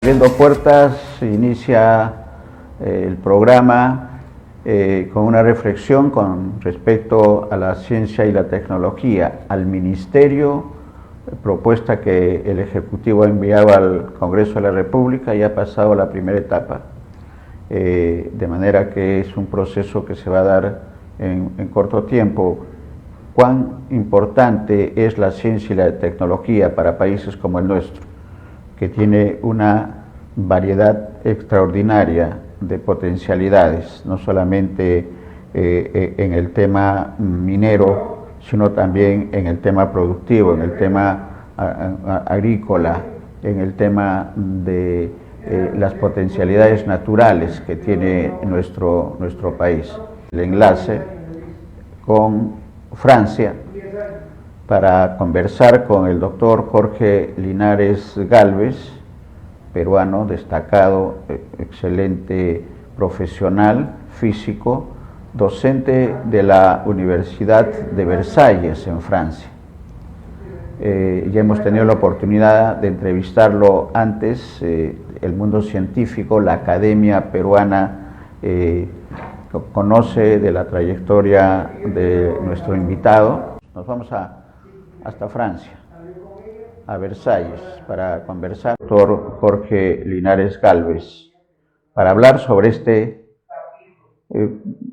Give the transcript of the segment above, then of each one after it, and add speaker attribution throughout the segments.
Speaker 1: Abriendo puertas, se inicia el programa con una reflexión con respecto a la ciencia y la tecnología, al Ministerio, propuesta que el Ejecutivo ha enviado al Congreso de la República y ha pasado la primera etapa, de manera que es un proceso que se va a dar en corto tiempo. Cuán importante es la ciencia y la tecnología para países como el nuestro, que tiene una variedad extraordinaria de potencialidades, no solamente en el tema minero, sino también en el tema productivo, en el tema agrícola, en el tema de las potencialidades naturales que tiene nuestro país. El enlace con Francia para conversar con el doctor Jorge Linares Gálvez, peruano, destacado, excelente profesional, físico, docente de la Universidad de Versalles en Francia. Ya hemos tenido la oportunidad de entrevistarlo antes. El mundo científico, la academia peruana, conoce de la trayectoria de nuestro invitado. Nos vamos hasta Francia, a Versalles, para conversar con el doctor Jorge Linares Gálvez, para hablar sobre este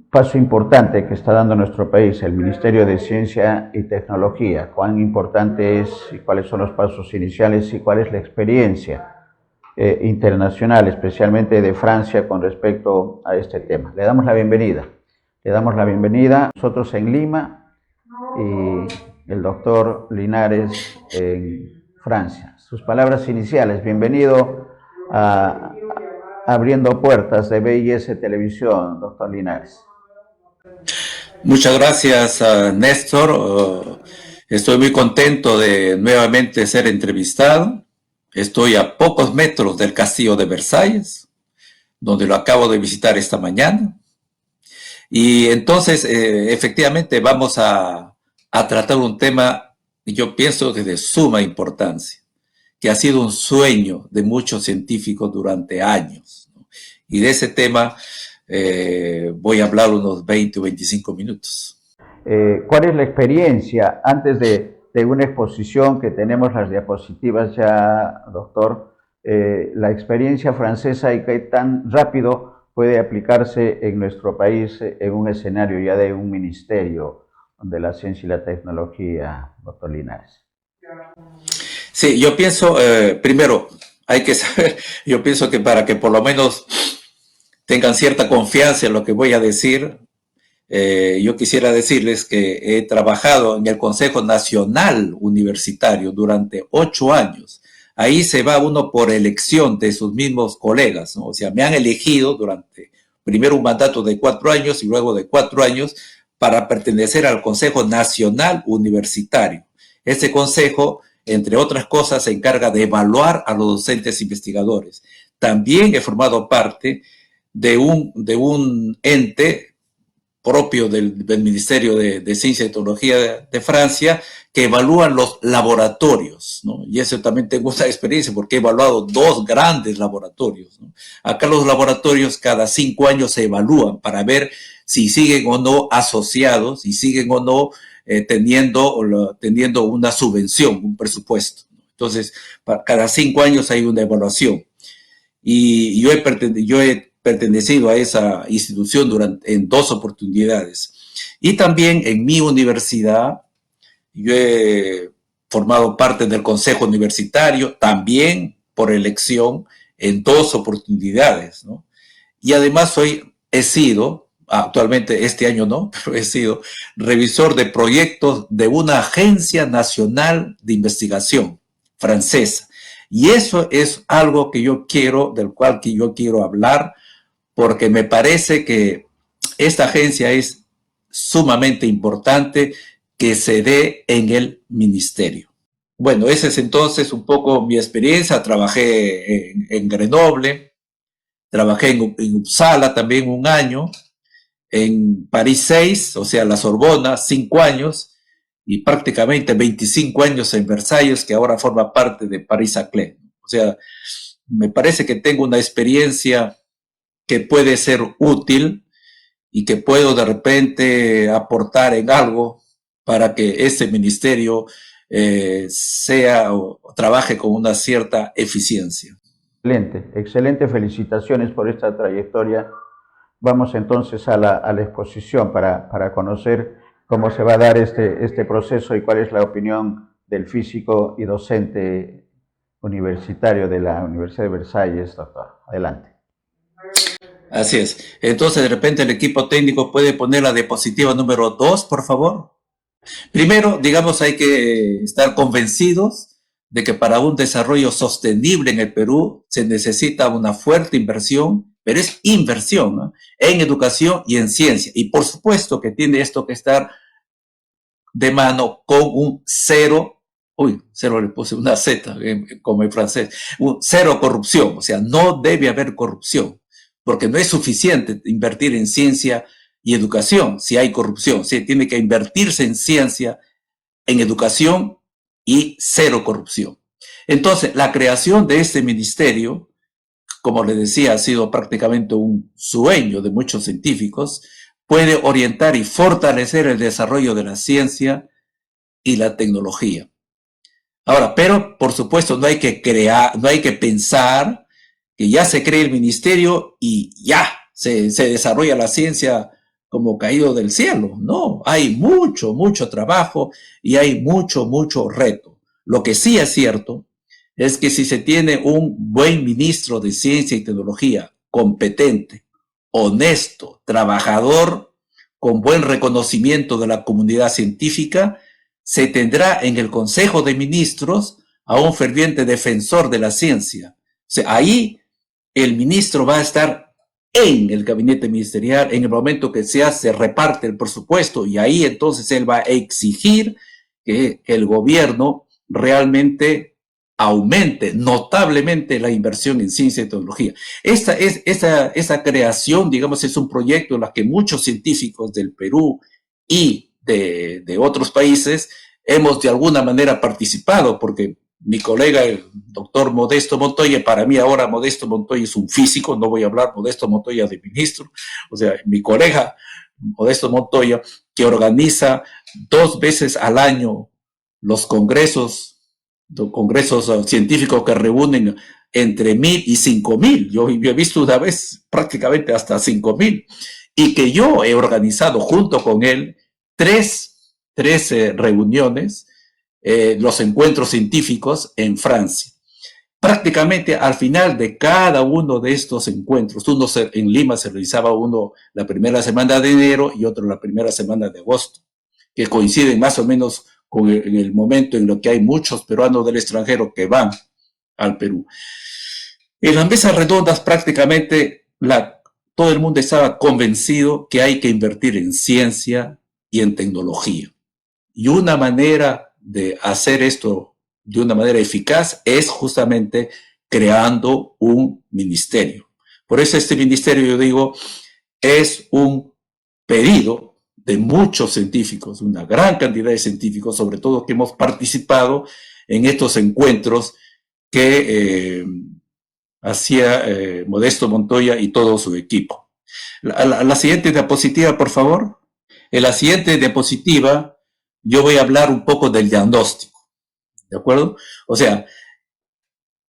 Speaker 1: paso importante que está dando nuestro país, el Ministerio de Ciencia y Tecnología. Cuán importante es y cuáles son los pasos iniciales y cuál es la experiencia internacional, especialmente de Francia, con respecto a este tema. Le damos la bienvenida. Le damos la bienvenida nosotros en Lima y el doctor Linares en Francia. Sus palabras iniciales. Bienvenido a Abriendo Puertas de BIS Televisión, doctor Linares.
Speaker 2: Muchas gracias, Néstor. Estoy muy contento de nuevamente ser entrevistado. Estoy a pocos metros del castillo de Versalles, donde lo acabo de visitar esta mañana. Y entonces, efectivamente, vamos a tratar un tema, yo pienso que de suma importancia, que ha sido un sueño de muchos científicos durante años, ¿no? Y de ese tema voy a hablar unos 20 o 25 minutos.
Speaker 1: ¿Cuál es la experiencia antes de una exposición que tenemos las diapositivas ya, doctor? La experiencia francesa y qué tan rápido puede aplicarse en nuestro país en un escenario ya de un ministerio de la ciencia y la tecnología, doctor Linares.
Speaker 2: Sí, yo pienso, primero, hay que saber, yo pienso que para que por lo menos tengan cierta confianza en lo que voy a decir, yo quisiera decirles que he trabajado en el Consejo Nacional Universitario durante 8 años. Ahí se va uno por elección de sus mismos colegas, ¿no? O sea, me han elegido durante primero un mandato de 4 años y luego de 4 años para pertenecer al Consejo Nacional Universitario. Este consejo, entre otras cosas, se encarga de evaluar a los docentes investigadores. También he formado parte de un ente propio del Ministerio de Ciencia y Tecnología de Francia, que evalúan los laboratorios, ¿no? Y eso también tengo una experiencia porque he evaluado 2 grandes laboratorios, ¿no? Acá los laboratorios cada 5 años se evalúan para ver si siguen o no asociados, si siguen o no teniendo una subvención, un presupuesto. Entonces, cada 5 años hay una evaluación. Y yo he pertenecido a esa institución en 2 oportunidades. Y también en mi universidad, yo he formado parte del consejo universitario, también por elección, en 2 oportunidades, ¿no? Y además he sido, actualmente este año no, pero he sido revisor de proyectos de una agencia nacional de investigación francesa. Y eso es algo del cual yo quiero hablar, porque me parece que esta agencia es sumamente importante que se dé en el ministerio. Bueno, esa es entonces un poco mi experiencia. Trabajé en Grenoble, trabajé en Uppsala también 1 año, en París 6, o sea, la Sorbona, 5 años, y prácticamente 25 años en Versalles, que ahora forma parte de Paris-Saclay. O sea, me parece que tengo una experiencia que puede ser útil y que puedo de repente aportar en algo para que este ministerio sea o trabaje con una cierta eficiencia.
Speaker 1: Excelente, excelente, felicitaciones por esta trayectoria. Vamos entonces a la exposición para conocer cómo se va a dar este proceso y cuál es la opinión del físico y docente universitario de la Universidad de Versalles, doctor. Adelante.
Speaker 2: Así es. Entonces, de repente, el equipo técnico puede poner la diapositiva número 2, por favor. Primero, digamos, hay que estar convencidos de que para un desarrollo sostenible en el Perú se necesita una fuerte inversión, pero es inversión, ¿no?, en educación y en ciencia. Y por supuesto que tiene esto que estar de mano con un cero, cero le puse una Z, como en francés, un cero corrupción. O sea, no debe haber corrupción, porque no es suficiente invertir en ciencia y educación si hay corrupción. Sí, tiene que invertirse en ciencia, en educación y cero corrupción. Entonces, la creación de este ministerio, como les decía, ha sido prácticamente un sueño de muchos científicos, puede orientar y fortalecer el desarrollo de la ciencia y la tecnología. Ahora, pero por supuesto no hay que pensar que ya se cree el ministerio y ya se desarrolla la ciencia como caído del cielo. No, hay mucho trabajo y hay mucho reto. Lo que sí es cierto es que si se tiene un buen ministro de ciencia y tecnología, competente, honesto, trabajador, con buen reconocimiento de la comunidad científica, se tendrá en el Consejo de Ministros a un ferviente defensor de la ciencia. O sea, ahí el ministro va a estar en el gabinete ministerial en el momento que se reparte el presupuesto, y ahí entonces él va a exigir que el gobierno realmente aumente notablemente la inversión en ciencia y tecnología. Esa creación, digamos, es un proyecto en el que muchos científicos del Perú y de otros países hemos de alguna manera participado, porque mi colega, el doctor Modesto Montoya, para mí ahora Modesto Montoya es un físico, no voy a hablar Modesto Montoya de ministro, o sea, mi colega Modesto Montoya, que organiza 2 veces al año los congresos científicos que reúnen entre 1,000 y 5,000. Yo he visto una vez prácticamente hasta 5,000, y que yo he organizado junto con él 3 reuniones, los encuentros científicos en Francia. Prácticamente al final de cada uno de estos encuentros, en Lima se realizaba uno la primera semana de enero y otro la primera semana de agosto, que coinciden más o menos con el momento en lo que hay muchos peruanos del extranjero que van al Perú. En las mesas redondas prácticamente todo el mundo estaba convencido que hay que invertir en ciencia y en tecnología. Y una manera de hacer esto de una manera eficaz es justamente creando un ministerio. Por eso este ministerio, yo digo, es un pedido de muchos científicos, una gran cantidad de científicos, sobre todo que hemos participado en estos encuentros que hacía Modesto Montoya y todo su equipo. La siguiente diapositiva, por favor. En la siguiente diapositiva yo voy a hablar un poco del diagnóstico, ¿de acuerdo? O sea,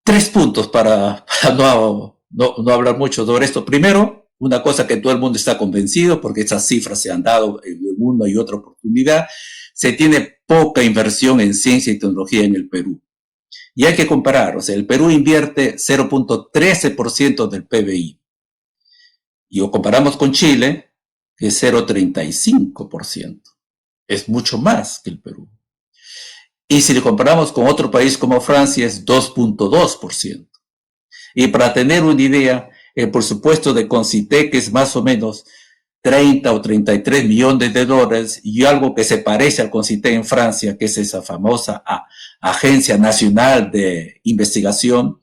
Speaker 2: 3 puntos para no hablar mucho sobre esto. Primero, una cosa que todo el mundo está convencido, porque esas cifras se han dado en una y otra oportunidad, se tiene poca inversión en ciencia y tecnología en el Perú. Y hay que comparar, o sea, el Perú invierte 0.13% del PBI. Y lo comparamos con Chile, que es 0.35%. Es mucho más que el Perú. Y si le comparamos con otro país como Francia, es 2.2%. Y para tener una idea, el presupuesto de Concitec es más o menos 30 o 33 millones de dólares, y algo que se parece al Concitec en Francia, que es esa famosa Agencia Nacional de Investigación,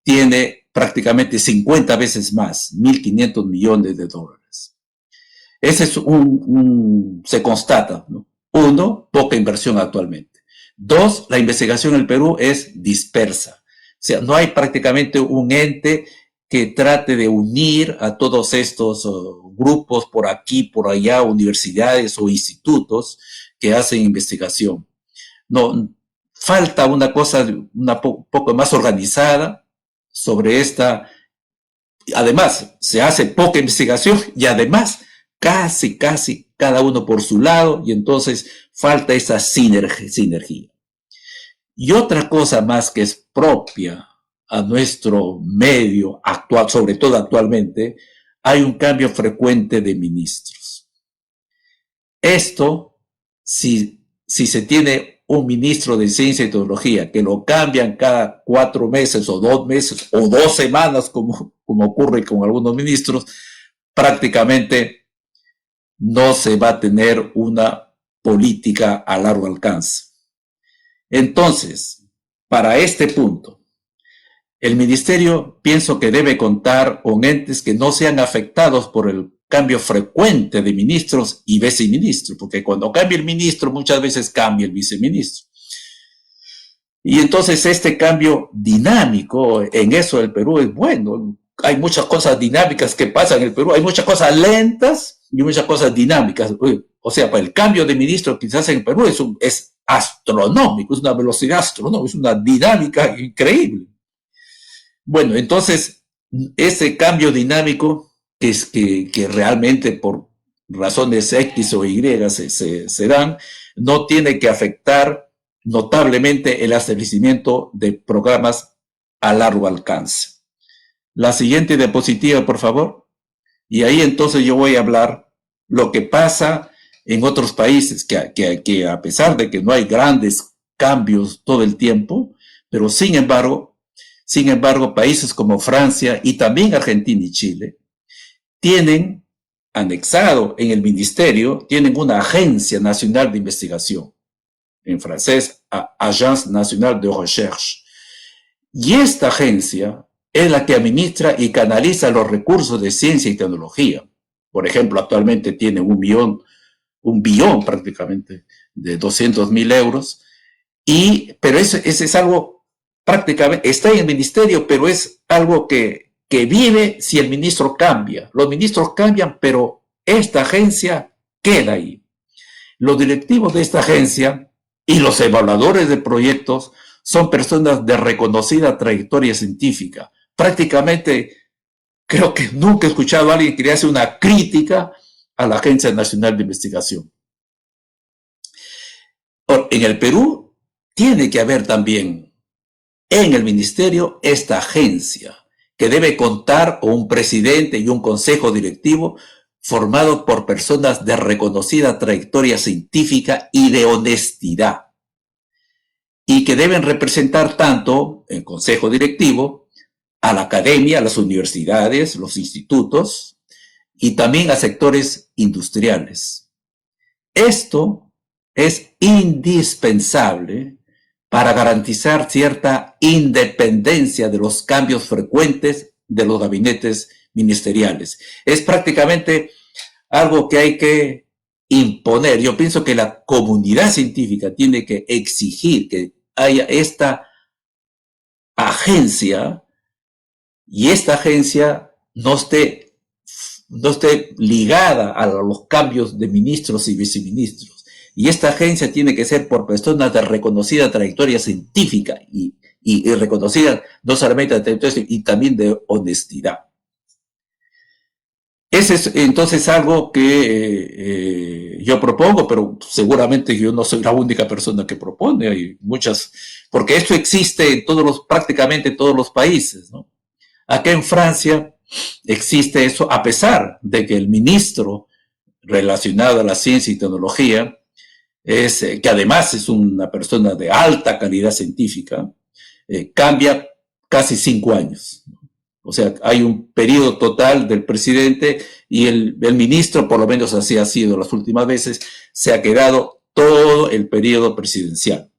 Speaker 2: tiene prácticamente 50 veces más, 1.500 millones de dólares. Ese es se constata, ¿no? 1, poca inversión actualmente. 2, la investigación en el Perú es dispersa. sea, no hay prácticamente un ente que trate de unir a todos estos grupos por aquí, por allá, universidades o institutos que hacen investigación. No, falta una cosa poco más organizada sobre esta. Además, se hace poca investigación y además casi cada uno por su lado, y entonces falta esa sinergia. Y otra cosa más que es propia a nuestro medio actual, sobre todo actualmente, hay un cambio frecuente de ministros. Esto, si se tiene un ministro de Ciencia y Tecnología que lo cambian cada 4 meses o 2 meses o 2 semanas, como ocurre con algunos ministros, prácticamente no se va a tener una política a largo alcance. Entonces, para este punto, el ministerio pienso que debe contar con entes que no sean afectados por el cambio frecuente de ministros y viceministros, porque cuando cambia el ministro muchas veces cambia el viceministro. Y entonces este cambio dinámico, en eso el Perú es bueno. Hay muchas cosas dinámicas que pasan en el Perú, hay muchas cosas lentas y muchas cosas dinámicas. O sea, para el cambio de ministro quizás en el Perú es astronómico, es una velocidad astronómica, es una dinámica increíble. Bueno, entonces, ese cambio dinámico que realmente por razones X o Y se dan, no tiene que afectar notablemente el establecimiento de programas a largo alcance. La siguiente diapositiva, por favor. Y ahí entonces yo voy a hablar lo que pasa en otros países, que a pesar de que no hay grandes cambios todo el tiempo, pero sin embargo, países como Francia y también Argentina y Chile tienen anexado en el ministerio, tienen una agencia nacional de investigación, en francés, Agence Nationale de Recherche. Y esta agencia es la que administra y canaliza los recursos de ciencia y tecnología. Por ejemplo, actualmente tiene un billón prácticamente de 200.000 euros, pero ese es algo prácticamente, está en el ministerio, pero es algo que vive si el ministro cambia. Los ministros cambian, pero esta agencia queda ahí. Los directivos de esta agencia y los evaluadores de proyectos son personas de reconocida trayectoria científica. Prácticamente, creo que nunca he escuchado a alguien que le hace una crítica a la Agencia Nacional de Investigación. En el Perú tiene que haber también en el ministerio esta agencia, que debe contar con un presidente y un consejo directivo formado por personas de reconocida trayectoria científica y de honestidad, y que deben representar tanto el consejo directivo a la academia, a las universidades, los institutos y también a sectores industriales. Esto es indispensable para garantizar cierta independencia de los cambios frecuentes de los gabinetes ministeriales. Es prácticamente algo que hay que imponer. Yo pienso que la comunidad científica tiene que exigir que haya esta agencia, y esta agencia no esté ligada a los cambios de ministros y viceministros. Y esta agencia tiene que ser por personas de reconocida trayectoria científica y reconocida no solamente de trayectoria, y también de honestidad. Ese es entonces algo que yo propongo, pero seguramente yo no soy la única persona que propone. Hay muchas, porque esto existe en prácticamente todos los países, ¿no? Acá en Francia existe eso, a pesar de que el ministro relacionado a la ciencia y tecnología que además es una persona de alta calidad científica, cambia casi 5 años. O sea, hay un periodo total del presidente y el ministro, por lo menos así ha sido las últimas veces, se ha quedado todo el periodo presidencial.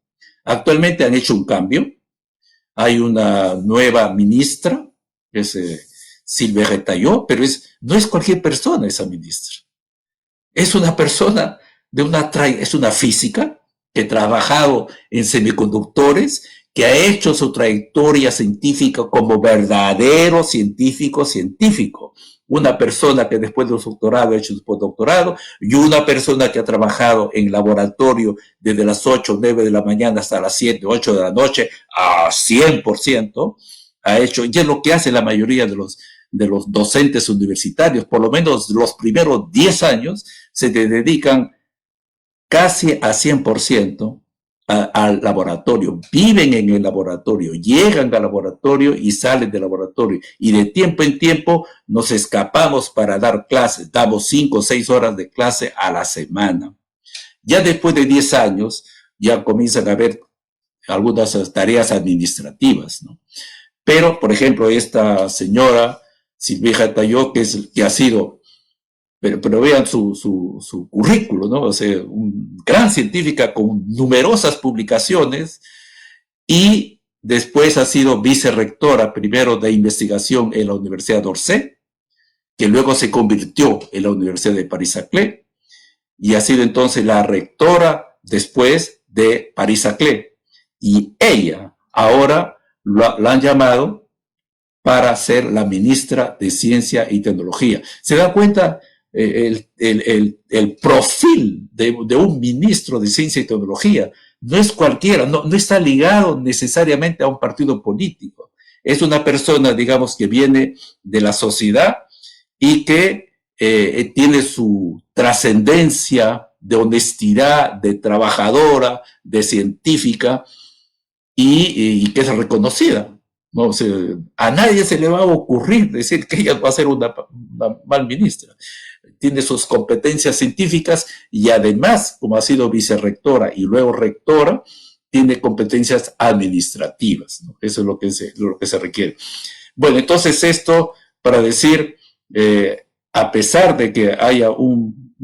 Speaker 2: Actualmente han hecho un cambio. Hay una nueva ministra, que es Sylvie Retailleau, pero no es cualquier persona esa ministra. Es una persona es una física que ha trabajado en semiconductores, que ha hecho su trayectoria científica como verdadero científico. Una persona que después de su doctorado ha hecho su postdoctorado y una persona que ha trabajado en laboratorio desde las 8 o 9 de la mañana hasta las 7 o 8 de la noche a 100%, ha hecho, y es lo que hace la mayoría de los docentes universitarios, por lo menos los primeros 10 años se dedican casi a 100% al laboratorio, viven en el laboratorio, llegan al laboratorio y salen del laboratorio, y de tiempo en tiempo nos escapamos para dar clases, damos 5 o 6 horas de clase a la semana. Ya después de 10 años, ya comienzan a haber algunas tareas administrativas, ¿no? Pero, por ejemplo, esta señora, Silvija Tayó, que ha sido, pero vean su currículo, ¿no? O sea, una gran científica con numerosas publicaciones, y después ha sido vicerrectora primero de investigación en la Universidad d'Orsay, que luego se convirtió en la Universidad de Paris-Saclay, y ha sido entonces la rectora después de Paris-Saclay. Y ella ahora la han llamado para ser la ministra de Ciencia y Tecnología. ¿Se da cuenta el profil de un ministro de Ciencia y Tecnología? No es cualquiera, no está ligado necesariamente a un partido político. Es una persona, digamos, que viene de la sociedad y que tiene su trascendencia de honestidad, de trabajadora, de científica, y que es reconocida, ¿no? O sea, a nadie se le va a ocurrir decir que ella va a ser una mal ministra. Tiene sus competencias científicas y además, como ha sido vicerrectora y luego rectora, tiene competencias administrativas, ¿no? Eso es lo que se requiere. Bueno, entonces esto para decir, a pesar de que haya un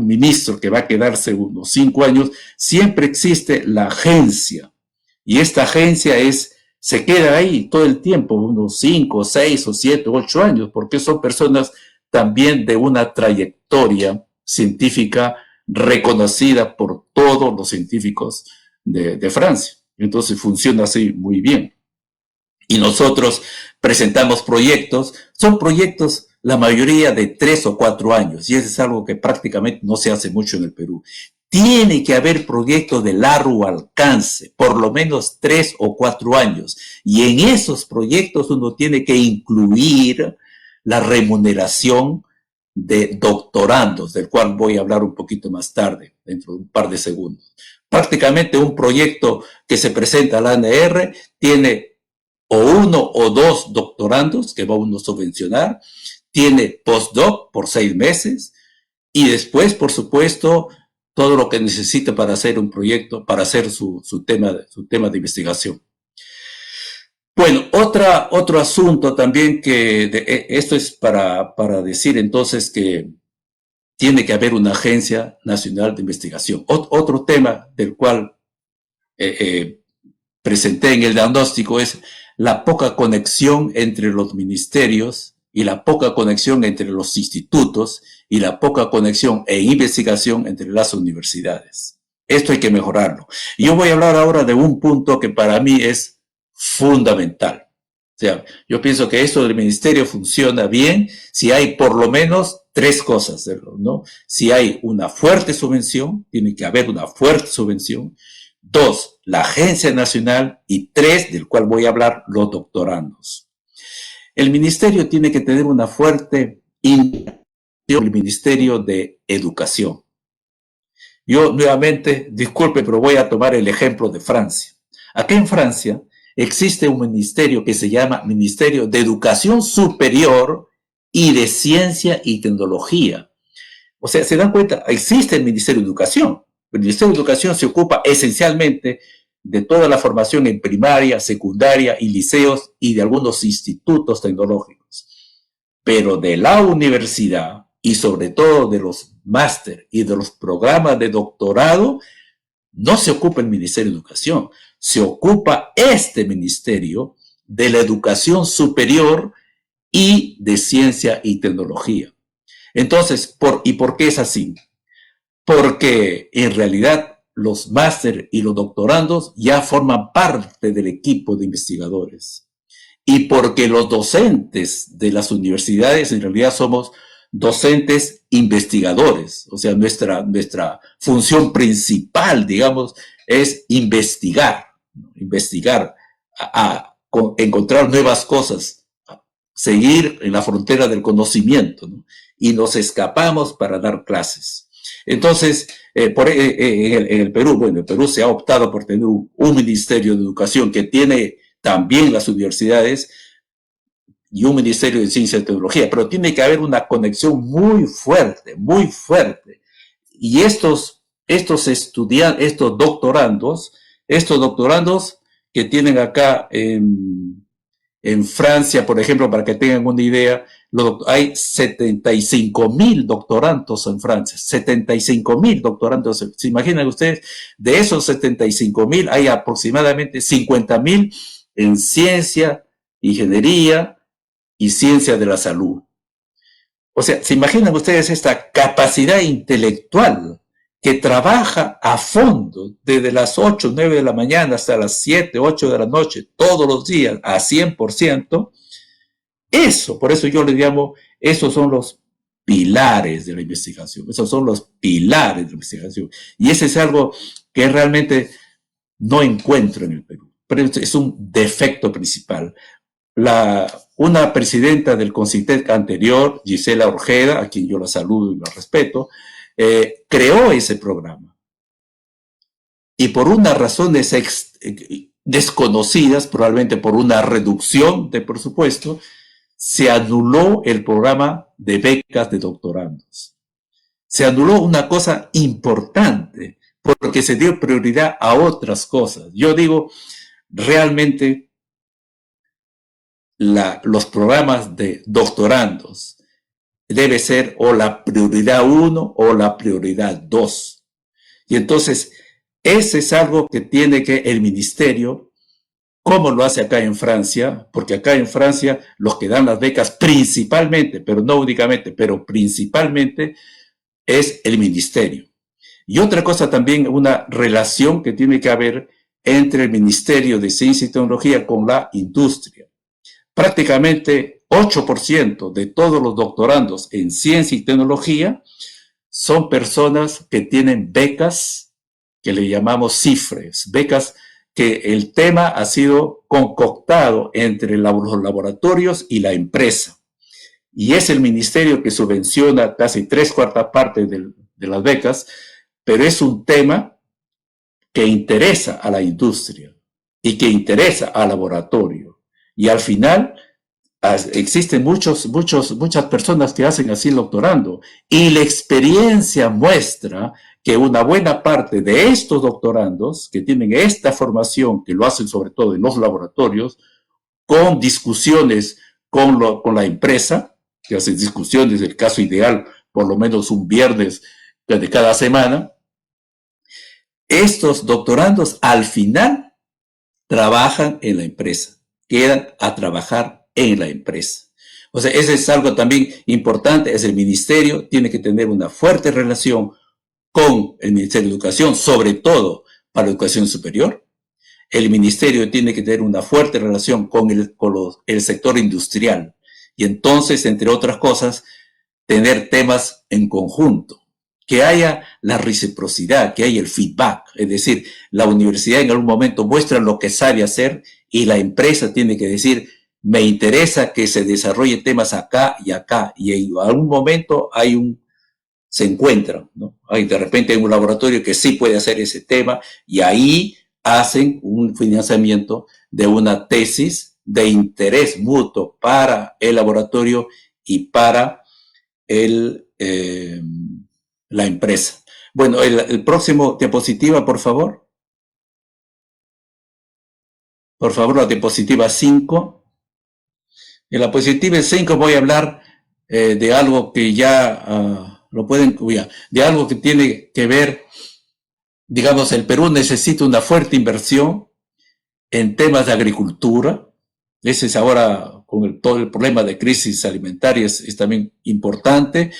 Speaker 2: ministro que va a quedarse unos 5 años, siempre existe la agencia. Y esta agencia se queda ahí todo el tiempo, unos 5, 6 o 7, 8 años, porque son personas también de una trayectoria científica reconocida por todos los científicos de Francia. Entonces funciona así muy bien. Y nosotros presentamos proyectos, son proyectos la mayoría de 3 o 4 años, y eso es algo que prácticamente no se hace mucho en el Perú. Tiene que haber proyectos de largo alcance, por lo menos 3 o 4 años. Y en esos proyectos uno tiene que incluir la remuneración de doctorandos, del cual voy a hablar un poquito más tarde, dentro de un par de segundos. Prácticamente un proyecto que se presenta a la ANR tiene o 1 o 2 doctorandos que va uno a subvencionar, tiene postdoc por 6 meses, y después, por supuesto, todo lo que necesita para hacer un proyecto, para hacer su tema de investigación. Bueno, otro asunto también esto es para decir entonces que tiene que haber una agencia nacional de investigación. Otro tema del cual presenté en el diagnóstico es la poca conexión entre los ministerios y la poca conexión entre los institutos y la poca conexión e investigación entre las universidades. Esto hay que mejorarlo. Y yo voy a hablar ahora de un punto que para mí es fundamental. O sea, yo pienso que esto del ministerio funciona bien si hay por lo menos 3 cosas, ¿no? Si hay una fuerte subvención, tiene que haber una fuerte subvención. 2, la agencia nacional, y 3, del cual voy a hablar, los doctorandos. El ministerio tiene que tener una fuerte intervención, el Ministerio de Educación. Yo nuevamente, disculpe, pero voy a tomar el ejemplo de Francia. Aquí en Francia existe un ministerio que se llama Ministerio de Educación Superior y de Ciencia y Tecnología. O sea, se dan cuenta, existe el Ministerio de Educación. El Ministerio de Educación se ocupa esencialmente de toda la formación en primaria, secundaria y liceos y de algunos institutos tecnológicos. Pero de la universidad y sobre todo de los máster y de los programas de doctorado, no se ocupa el Ministerio de Educación, se ocupa este Ministerio de la Educación Superior y de Ciencia y Tecnología. Entonces, ¿y por qué es así? Porque en realidad los máster y los doctorandos ya forman parte del equipo de investigadores. Y porque los docentes de las universidades en realidad somos docentes investigadores, o sea, nuestra función principal, digamos, es investigar, encontrar nuevas cosas, seguir en la frontera del conocimiento, ¿no? Y nos escapamos para dar clases. Entonces, en el Perú, bueno, el Perú se ha optado por tener un Ministerio de Educación que tiene también las universidades y un Ministerio de Ciencia y Tecnología, pero tiene que haber una conexión muy fuerte, muy fuerte. Y estos doctorandos que tienen acá en Francia, por ejemplo, para que tengan una idea, hay 75.000 doctorandos en Francia, 75.000 doctorandos. ¿Se imaginan ustedes? De esos 75.000 hay aproximadamente 50.000 en ciencia, ingeniería y ciencia de la salud. O sea, ¿se imaginan ustedes esta capacidad intelectual que trabaja a fondo desde las 8, 9 de la mañana hasta las 7, 8 de la noche, todos los días, a 100%? Eso, por eso yo le llamo, esos son los pilares de la investigación, esos son los pilares de la investigación. Y ese es algo que realmente no encuentro en el Perú, pero es un defecto principal. Una presidenta del CONCITEC anterior, Gisela Orjeda, a quien yo la saludo y la respeto, creó ese programa. Y por unas razones desconocidas, probablemente por una reducción de presupuesto, se anuló el programa de becas de doctorandos. Se anuló una cosa importante, porque se dio prioridad a otras cosas. Yo digo, realmente, los programas de doctorandos debe ser o la prioridad 1 o la prioridad 2. Y entonces, ese es algo que tiene que el ministerio, como lo hace acá en Francia, porque acá en Francia los que dan las becas principalmente, pero no únicamente, pero principalmente es el ministerio. Y otra cosa también, una relación que tiene que haber entre el Ministerio de Ciencia y Tecnología con la industria. Prácticamente 8% de todos los doctorandos en ciencia y tecnología son personas que tienen becas que le llamamos CIFRES, becas que el tema ha sido concoctado entre los laboratorios y la empresa. Y es el ministerio que subvenciona casi 3/4 partes de las becas, pero es un tema que interesa a la industria y que interesa al laboratorio. Y al final existen muchas personas que hacen así el doctorando, y la experiencia muestra que una buena parte de estos doctorandos que tienen esta formación, que lo hacen sobre todo en los laboratorios, con discusiones con la empresa, que hacen discusiones, el caso ideal, por lo menos un viernes de cada semana, estos doctorandos al final trabajan en la empresa, quedan a trabajar en la empresa. O sea, ese es algo también importante, es el ministerio, tiene que tener una fuerte relación con el Ministerio de Educación, sobre todo para la educación superior. El ministerio tiene que tener una fuerte relación con el sector industrial. Y entonces, entre otras cosas, tener temas en conjunto. Que haya la reciprocidad, que haya el feedback. Es decir, la universidad en algún momento muestra lo que sabe hacer y la empresa tiene que decir, me interesa que se desarrolle temas acá y acá. Y en algún momento se encuentran, ¿no? De repente hay un laboratorio que sí puede hacer ese tema y ahí hacen un financiamiento de una tesis de interés mutuo para el laboratorio y para la empresa. Bueno, el próximo diapositiva, por favor. Por favor, la diapositiva 5. En la diapositiva 5 voy a hablar de algo que ya lo pueden cuidar, de algo que tiene que ver, digamos, el Perú necesita una fuerte inversión en temas de agricultura. Ese es ahora, con todo el problema de crisis alimentaria, es también importante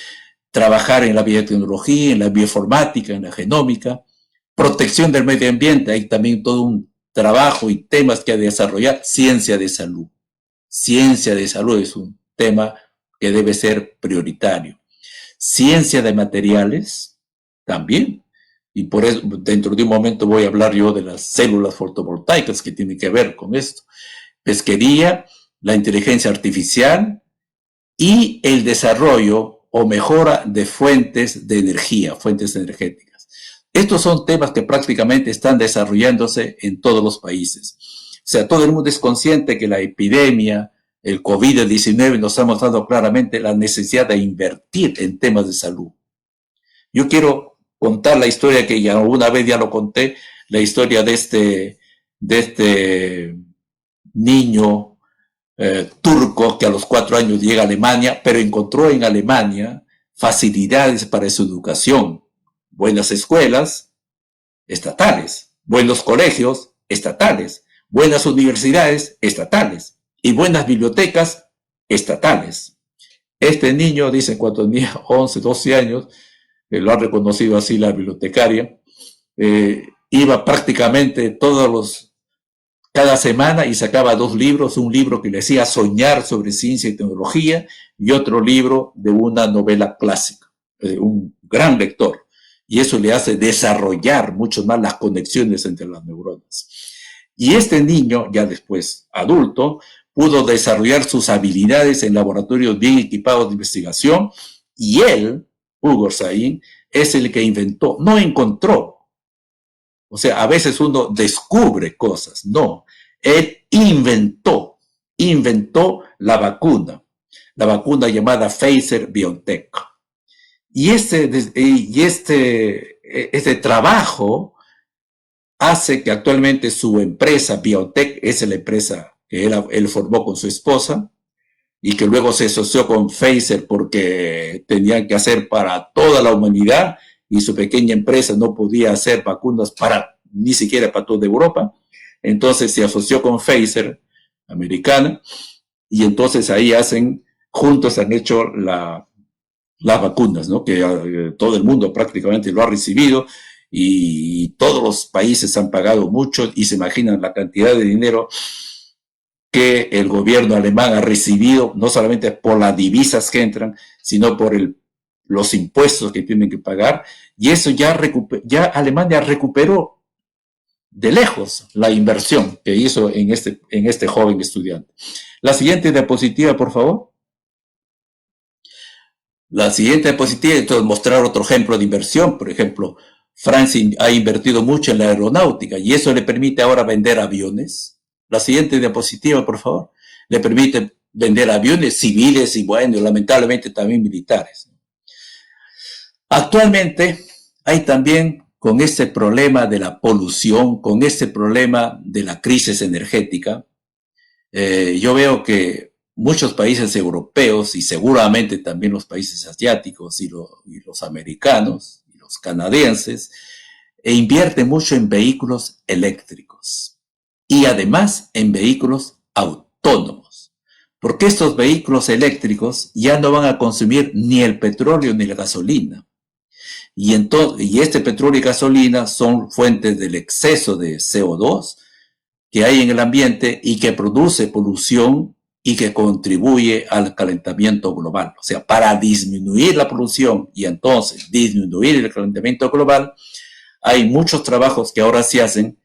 Speaker 2: trabajar en la biotecnología, en la bioinformática, en la genómica, protección del medio ambiente, hay también todo un trabajo y temas que desarrollar. Ciencia de salud. Ciencia de salud es un tema que debe ser prioritario. Ciencia de materiales, también. Y por eso, dentro de un momento voy a hablar yo de las células fotovoltaicas que tienen que ver con esto. Pesquería, la inteligencia artificial y el desarrollo o mejora de fuentes de energía, fuentes energéticas. Estos son temas que prácticamente están desarrollándose en todos los países. O sea, todo el mundo es consciente que la epidemia, el COVID-19 nos ha mostrado claramente la necesidad de invertir en temas de salud. Yo quiero contar la historia que ya una vez ya lo conté, la historia de este niño turco que a los 4 años llega a Alemania, pero encontró en Alemania facilidades para su educación, buenas escuelas estatales, buenos colegios estatales, buenas universidades estatales y buenas bibliotecas estatales. Este niño, dice, cuando tenía 11, 12 años, lo ha reconocido así la bibliotecaria, iba prácticamente cada semana y sacaba 2 libros, un libro que le hacía soñar sobre ciencia y tecnología y otro libro de una novela clásica, un gran lector. Y eso le hace desarrollar mucho más las conexiones entre las neuronas. Y este niño, ya después adulto, pudo desarrollar sus habilidades en laboratorios bien equipados de investigación y él, Ugur Sahin, es el que inventó, no encontró. O sea, a veces uno descubre cosas, no. Él inventó la vacuna llamada Pfizer-BioNTech. Y este trabajo hace que actualmente su empresa BioNTech es la empresa que él formó con su esposa y que luego se asoció con Pfizer porque tenían que hacer para toda la humanidad y su pequeña empresa no podía hacer vacunas ni siquiera para toda Europa. Entonces se asoció con Pfizer, americana, y entonces ahí juntos han hecho las vacunas, ¿no? Que todo el mundo prácticamente lo ha recibido y todos los países han pagado mucho y se imaginan la cantidad de dinero que el gobierno alemán ha recibido, no solamente por las divisas que entran, sino por los impuestos que tienen que pagar, y eso ya Alemania recuperó de lejos la inversión que hizo en este joven estudiante. La siguiente diapositiva, por favor. La siguiente diapositiva, entonces, mostrar otro ejemplo de inversión. Por ejemplo, Francia ha invertido mucho en la aeronáutica y eso le permite ahora vender aviones. La siguiente diapositiva, por favor. Le permite vender aviones civiles y, bueno, lamentablemente también militares. Actualmente hay también, con este problema de la polución, con este problema de la crisis energética, yo veo que muchos países europeos y seguramente también los países asiáticos y los americanos y los canadienses invierten mucho en vehículos eléctricos y además en vehículos autónomos, porque estos vehículos eléctricos ya no van a consumir ni el petróleo ni la gasolina. Y este petróleo y gasolina son fuentes del exceso de CO2 que hay en el ambiente y que produce polución y que contribuye al calentamiento global. O sea, para disminuir la polución y entonces disminuir el calentamiento global, hay muchos trabajos que ahora se hacen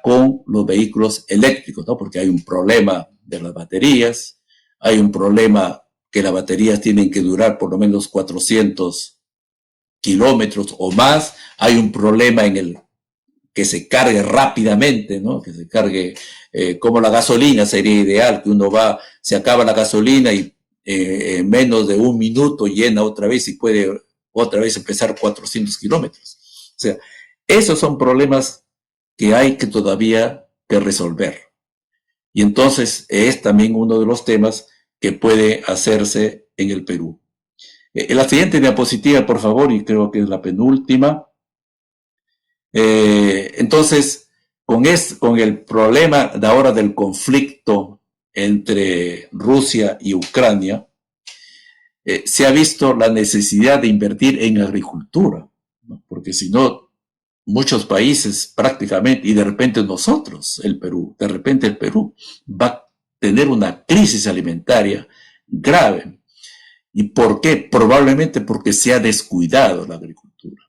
Speaker 2: con los vehículos eléctricos, ¿no? Porque hay un problema de las baterías, hay un problema que las baterías tienen que durar por lo menos 400 kilómetros o más, hay un problema en que se cargue rápidamente, ¿no? Que se cargue como la gasolina sería ideal, que se acaba la gasolina y en menos de 1 minuto llena otra vez y puede otra vez empezar 400 kilómetros. O sea, esos son problemas que hay que todavía que resolver. Y entonces es también uno de los temas que puede hacerse en el Perú. La siguiente diapositiva, por favor, y creo que es la penúltima. Entonces, con el problema de ahora del conflicto entre Rusia y Ucrania, se ha visto la necesidad de invertir en agricultura, ¿no? Porque si no, muchos países prácticamente, y de repente nosotros, el Perú, de repente el Perú va a tener una crisis alimentaria grave. ¿Y por qué? Probablemente porque se ha descuidado la agricultura.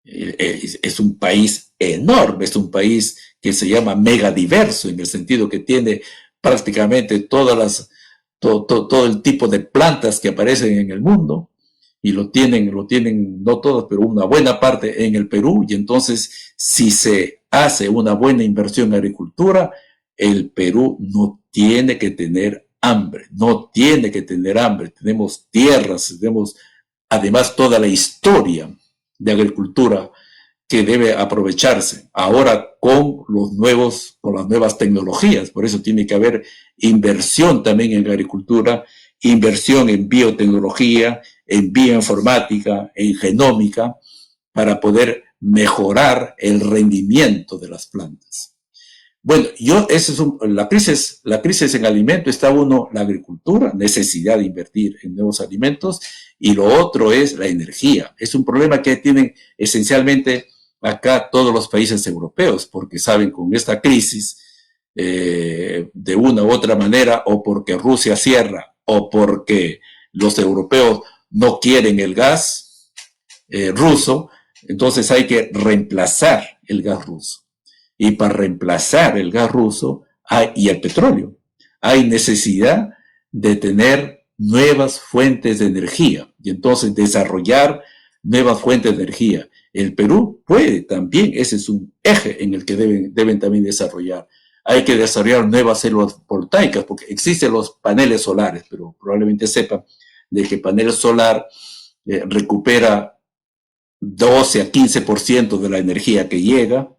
Speaker 2: Es un país enorme, es un país que se llama megadiverso, en el sentido que tiene prácticamente todo el tipo de plantas que aparecen en el mundo, y lo tienen, no todas, pero una buena parte en el Perú, y entonces si se hace una buena inversión en agricultura, el Perú no tiene que tener hambre, no tiene que tener hambre, tenemos tierras, tenemos además toda la historia de agricultura que debe aprovecharse ahora con las nuevas tecnologías. Por eso tiene que haber inversión también en agricultura, inversión en biotecnología, en bioinformática, en genómica, para poder mejorar el rendimiento de las plantas. Bueno, la crisis en alimento está la agricultura, necesidad de invertir en nuevos alimentos, y lo otro es la energía. Es un problema que tienen esencialmente acá todos los países europeos, porque saben, con esta crisis, de una u otra manera, o porque Rusia cierra, o porque los europeos no quieren el gas ruso, entonces hay que reemplazar el gas ruso. Y para reemplazar el gas ruso y el petróleo, hay necesidad de tener nuevas fuentes de energía y entonces desarrollar nuevas fuentes de energía. El Perú puede también, ese es un eje en el que deben también desarrollar. Hay que desarrollar nuevas células voltaicas, porque existen los paneles solares, pero probablemente sepan de que el panel solar recupera 12 a 15% de la energía que llega.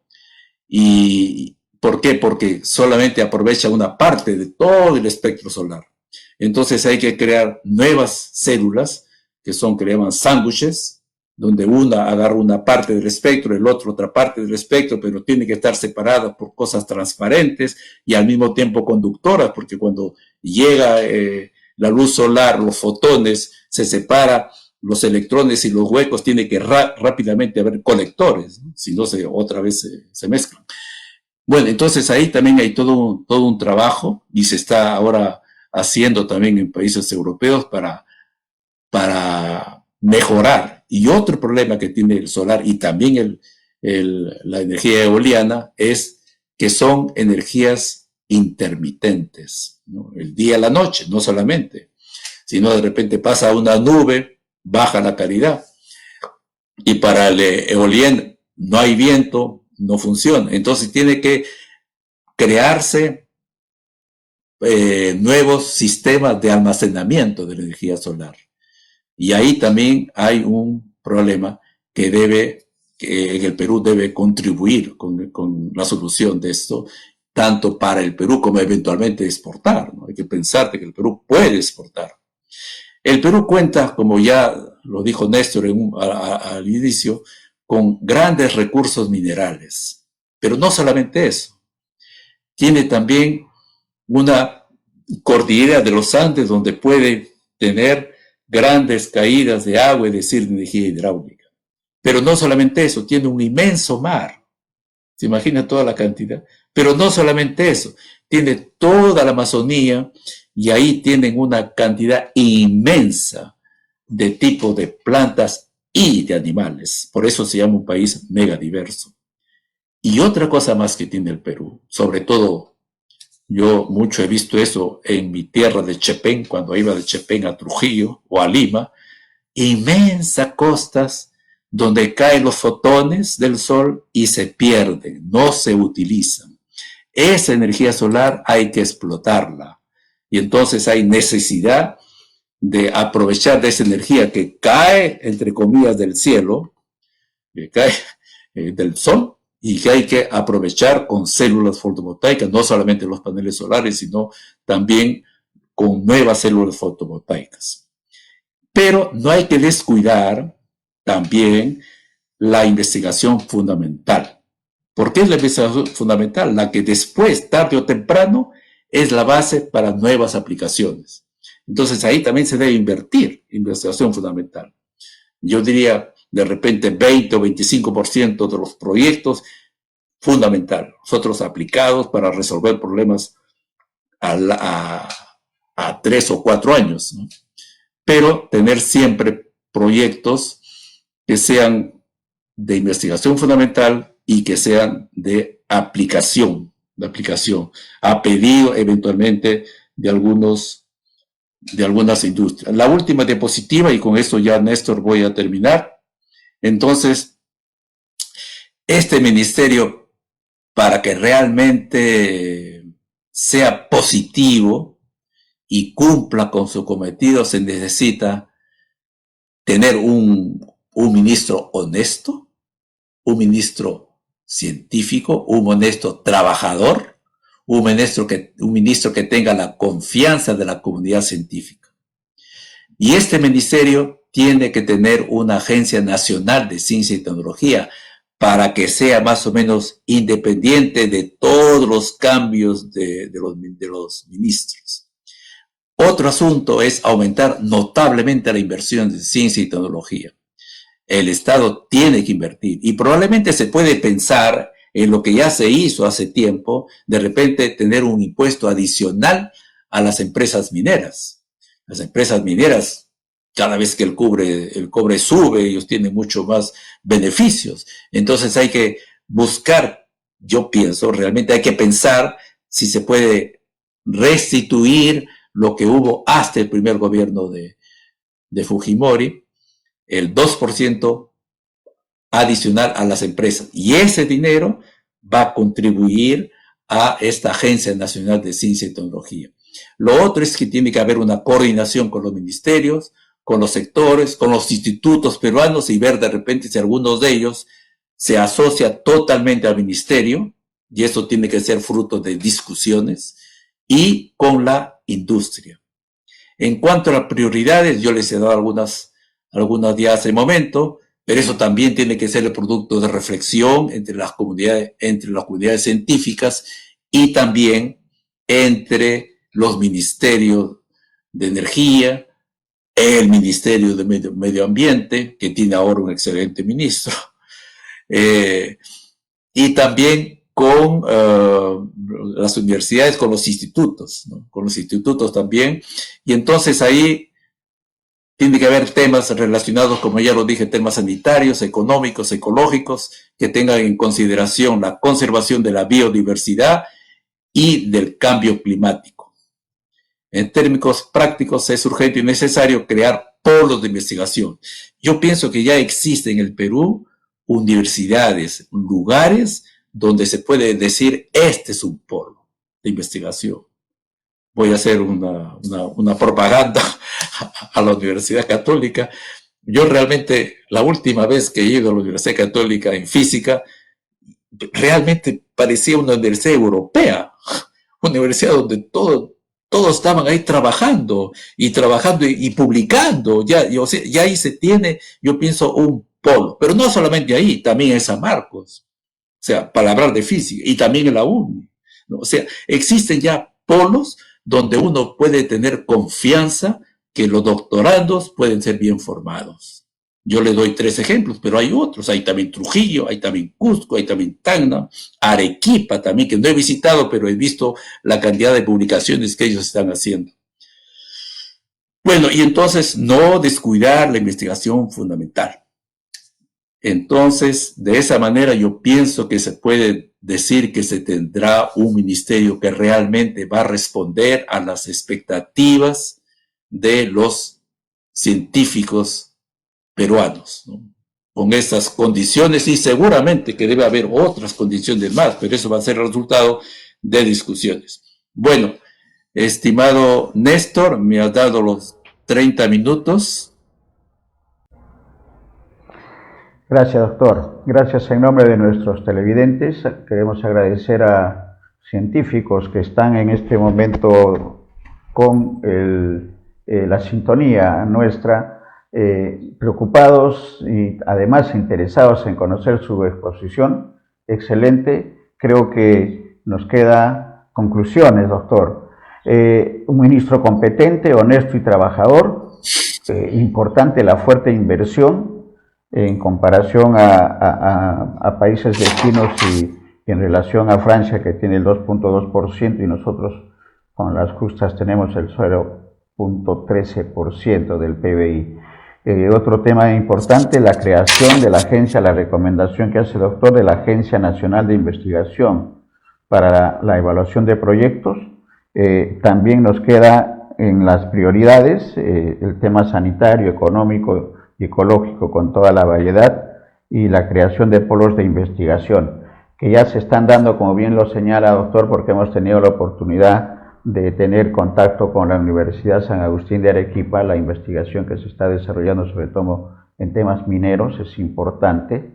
Speaker 2: ¿Y por qué? Porque solamente aprovecha una parte de todo el espectro solar. Entonces hay que crear nuevas células que llaman sándwiches, donde una agarra una parte del espectro, el otro otra parte del espectro, pero tiene que estar separadas por cosas transparentes y al mismo tiempo conductoras, porque cuando llega la luz solar, los fotones, se separa los electrones y los huecos, tiene que rápidamente haber colectores, ¿no? Si no, otra vez se mezclan. Bueno, entonces ahí también hay todo un trabajo, y se está ahora haciendo también en países europeos para mejorar. Y otro problema que tiene el solar y también la energía eoliana es que son energías intermitentes, ¿no? El día y la noche, no solamente, sino de repente pasa una nube, baja la calidad. Y para el eoliano no hay viento, no funciona. Entonces tiene que crearse nuevos sistemas de almacenamiento de la energía solar. Y ahí también hay un problema que en el Perú debe contribuir con la solución de esto, tanto para el Perú como eventualmente exportar, ¿no? Hay que pensar que el Perú puede exportar. El Perú cuenta, como ya lo dijo Néstor al inicio, con grandes recursos minerales. Pero no solamente eso. Tiene también una cordillera de los Andes donde puede tener grandes caídas de agua, es decir, de energía hidráulica. Pero no solamente eso, tiene un inmenso mar. ¿Se imagina toda la cantidad? Pero no solamente eso, tiene toda la Amazonía, y ahí tienen una cantidad inmensa de tipos de plantas y de animales. Por eso se llama un país megadiverso. Y otra cosa más que tiene el Perú, sobre todo, yo mucho he visto eso en mi tierra de Chepén, cuando iba de Chepén a Trujillo o a Lima, inmensas costas donde caen los fotones del sol y se pierden, no se utilizan. Esa energía solar hay que explotarla. Y entonces hay necesidad de aprovechar de esa energía que cae, entre comillas, del cielo, que cae del sol, y que hay que aprovechar con células fotovoltaicas, no solamente los paneles solares, sino también con nuevas células fotovoltaicas. Pero no hay que descuidar también la investigación fundamental. ¿Por qué es la investigación fundamental? La que después, tarde o temprano, es la base para nuevas aplicaciones. Entonces ahí también se debe invertir, investigación fundamental. Yo diría, de repente 20 o 25% de los proyectos, fundamental. Nosotros aplicados para resolver problemas a 3 o 4 años, ¿no? Pero tener siempre proyectos que sean de investigación fundamental y que sean de aplicación, a pedido eventualmente de algunas industrias. La última diapositiva, y con esto ya, Néstor, voy a terminar. Entonces, este ministerio, para que realmente sea positivo y cumpla con su cometido, se necesita tener un ministro honesto, un ministro científico, un honesto trabajador, un ministro que tenga la confianza de la comunidad científica. Y este ministerio tiene que tener una agencia nacional de ciencia y tecnología para que sea más o menos independiente de todos los cambios de los ministros. Otro asunto es aumentar notablemente la inversión de ciencia y tecnología. El Estado tiene que invertir y probablemente se puede pensar en lo que ya se hizo hace tiempo, de repente tener un impuesto adicional a las empresas mineras. Las empresas mineras, cada vez que el cobre sube, ellos tienen mucho más beneficios. Entonces hay que buscar, yo pienso, realmente hay que pensar si se puede restituir lo que hubo hasta el primer gobierno de Fujimori, el 2% adicional a las empresas. Y ese dinero va a contribuir a esta Agencia Nacional de Ciencia y Tecnología. Lo otro es que tiene que haber una coordinación con los ministerios, con los sectores, con los institutos peruanos y ver de repente si algunos de ellos se asocia totalmente al ministerio, y eso tiene que ser fruto de discusiones, y con la industria. En cuanto a las prioridades, yo les he dado algunas ya hace momento, pero eso también tiene que ser el producto de reflexión entre las comunidades científicas y también entre los ministerios de energía, el Ministerio de Medio Ambiente, que tiene ahora un excelente ministro, y también con las universidades, con los institutos, ¿no? Con los institutos también, y entonces ahí tiene que haber temas relacionados, como ya lo dije, temas sanitarios, económicos, ecológicos, que tengan en consideración la conservación de la biodiversidad y del cambio climático. En términos prácticos, es urgente y necesario crear polos de investigación. Yo pienso que ya existe en el Perú universidades, lugares donde se puede decir, este es un polo de investigación. Voy a hacer una propaganda a la Universidad Católica. Yo realmente, la última vez que he ido a la Universidad Católica en física, realmente parecía una universidad europea, una universidad donde todos estaban ahí trabajando y publicando. O sea, ya ahí se tiene, yo pienso, un polo. Pero no solamente ahí, también en San Marcos. O sea, para hablar de física, y también en la UNI, ¿no? O sea, existen ya polos donde uno puede tener confianza que los doctorandos pueden ser bien formados. Yo le doy 3 ejemplos, pero hay otros. Hay también Trujillo, hay también Cusco, hay también Tacna, Arequipa también, que no he visitado, pero he visto la cantidad de publicaciones que ellos están haciendo. Bueno, y entonces no descuidar la investigación fundamental. Entonces, de esa manera yo pienso que se puede decir que se tendrá un ministerio que realmente va a responder a las expectativas de los científicos peruanos, ¿no? Con estas condiciones, y seguramente que debe haber otras condiciones más, pero eso va a ser el resultado de discusiones. Bueno, estimado Néstor, me has dado los 30 minutos.
Speaker 1: Gracias, doctor. Gracias en nombre de nuestros televidentes. Queremos agradecer a científicos que están en este momento con la sintonía nuestra, preocupados y además interesados en conocer su exposición. Excelente. Creo que nos queda conclusiones, doctor. Un ministro competente, honesto y trabajador. Importante la fuerte inversión en comparación a países vecinos y en relación a Francia, que tiene el 2.2%, y nosotros con las justas tenemos el 0.13% del PBI. Otro tema importante, la creación de la agencia, la recomendación que hace el doctor de la Agencia Nacional de Investigación para la evaluación de proyectos. También nos queda en las prioridades el tema sanitario, económico y ecológico con toda la variedad, y la creación de polos de investigación, que ya se están dando, como bien lo señala, doctor, porque hemos tenido la oportunidad de tener contacto con la Universidad San Agustín de Arequipa. La investigación que se está desarrollando, sobre todo en temas mineros, es importante.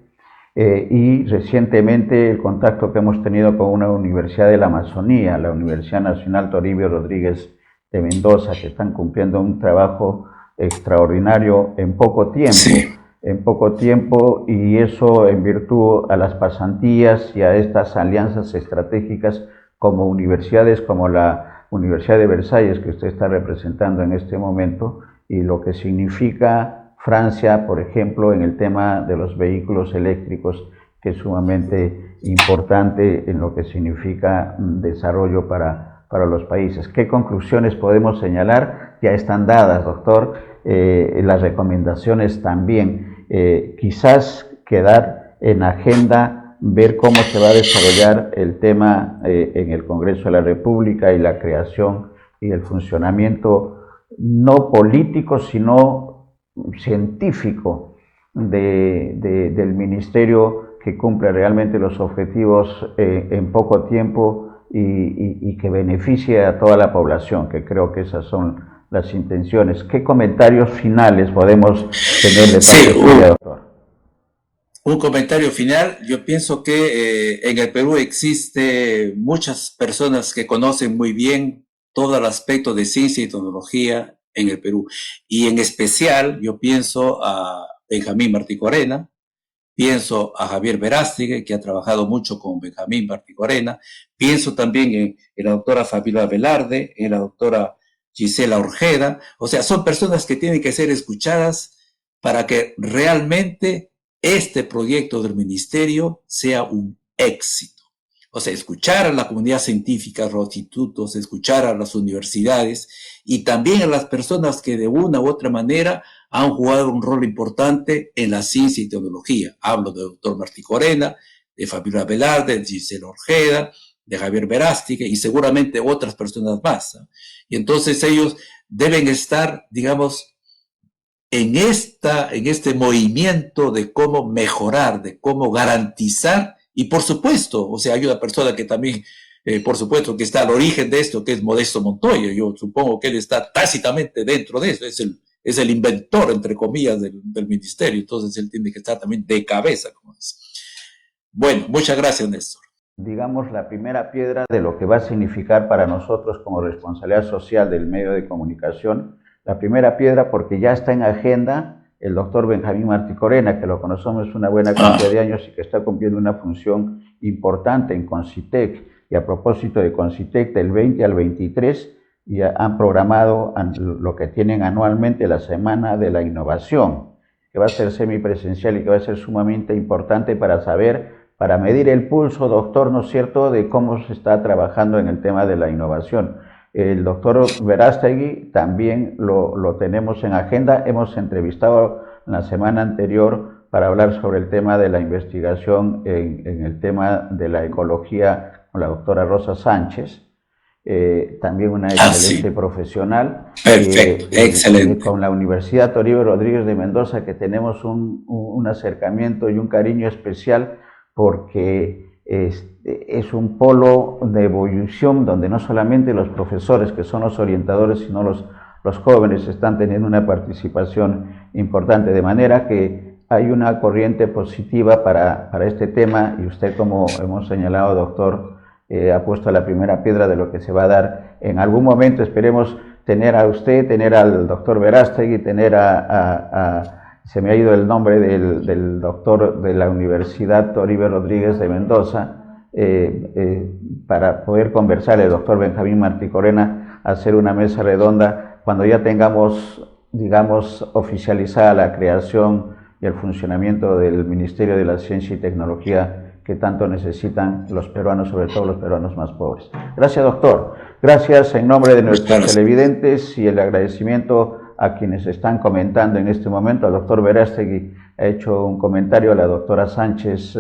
Speaker 1: Y recientemente el contacto que hemos tenido con una universidad de la Amazonía, la Universidad Nacional Toribio Rodríguez de Mendoza, que están cumpliendo un trabajo extraordinario en poco tiempo.
Speaker 2: Sí.
Speaker 1: En poco tiempo, y eso en virtud a las pasantías y a estas alianzas estratégicas como universidades como la Universidad de Versalles, que usted está representando en este momento, y lo que significa Francia, por ejemplo, en el tema de los vehículos eléctricos, que es sumamente importante en lo que significa desarrollo para los países. ¿Qué conclusiones podemos señalar? Ya están dadas, doctor, las recomendaciones también. Quizás quedar en agenda, ver cómo se va a desarrollar el tema en el Congreso de la República, y la creación y el funcionamiento no político, sino científico del ministerio, que cumple realmente los objetivos en poco tiempo y que beneficie a toda la población, que creo que esas son las intenciones. ¿Qué comentarios finales podemos tener de parte suya, doctor?
Speaker 2: Un comentario final. Yo pienso que en el Perú existe muchas personas que conocen muy bien todo el aspecto de ciencia y tecnología en el Perú. Y en especial yo pienso a Benjamín Martí Corena, pienso a Javier Verástegui, que ha trabajado mucho con Benjamín Martí Corena, pienso también en la doctora Fabiola Velarde, en la doctora Gisela Orjeda. O sea, son personas que tienen que ser escuchadas para que realmente este proyecto del ministerio sea un éxito. O sea, escuchar a la comunidad científica, a los institutos, escuchar a las universidades y también a las personas que de una u otra manera han jugado un rol importante en la ciencia y tecnología. Hablo del doctor Martí Corena, de Fabiola Velarde, de Gisela Orjeda, de Javier Verástegui y seguramente otras personas más, ¿no? Y entonces ellos deben estar, digamos, en este movimiento de cómo mejorar, de cómo garantizar, y por supuesto, o sea, hay una persona que también, por supuesto, que está al origen de esto, que es Modesto Montoya. Yo supongo que él está tácitamente dentro de eso, es el inventor, entre comillas, del ministerio, entonces él tiene que estar también de cabeza, como dice. Bueno, muchas gracias, Néstor.
Speaker 1: Digamos, la primera piedra de lo que va a significar para nosotros como responsabilidad social del medio de comunicación, la primera piedra, porque ya está en agenda el doctor Benjamín Martí Corena, que lo conocemos una buena cantidad de años y que está cumpliendo una función importante en Concitec. Y a propósito de Concitec, del 20 al 23, ya han programado lo que tienen anualmente, la Semana de la Innovación, que va a ser semipresencial y que va a ser sumamente importante para saber, para medir el pulso, doctor, ¿no es cierto?, de cómo se está trabajando en el tema de la innovación. El doctor Verástegui también lo tenemos en agenda. Hemos entrevistado la semana anterior para hablar sobre el tema de la investigación en el tema de la ecología con la doctora Rosa Sánchez, también una excelente profesional.
Speaker 2: Perfecto, excelente.
Speaker 1: Con la Universidad Toribio Rodríguez de Mendoza, que tenemos un acercamiento y un cariño especial, porque es un polo de evolución donde no solamente los profesores, que son los orientadores, sino los jóvenes están teniendo una participación importante, de manera que hay una corriente positiva para este tema, y usted, como hemos señalado, doctor, ha puesto la primera piedra de lo que se va a dar en algún momento. Esperemos tener a usted, tener al doctor Verástegui, tener se me ha ido el nombre del doctor de la Universidad Toribio Rodríguez de Mendoza, para poder conversar, el doctor Benjamín Martí Corena, hacer una mesa redonda cuando ya tengamos, digamos, oficializada la creación y el funcionamiento del Ministerio de la Ciencia y Tecnología que tanto necesitan los peruanos, sobre todo los peruanos más pobres. Gracias, doctor. Gracias en nombre de nuestros televidentes y el agradecimiento a quienes están comentando en este momento. El doctor Verástegui ha hecho un comentario, a la doctora Sánchez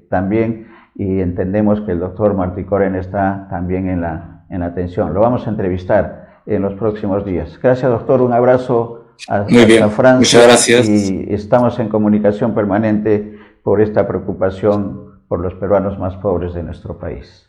Speaker 1: también, y entendemos que el doctor Marticoren está también en la atención. Lo vamos a entrevistar en los próximos días. Gracias, doctor. Un abrazo hasta Francia.
Speaker 2: Muchas gracias.
Speaker 1: Y estamos en comunicación permanente por esta preocupación por los peruanos más pobres de nuestro país.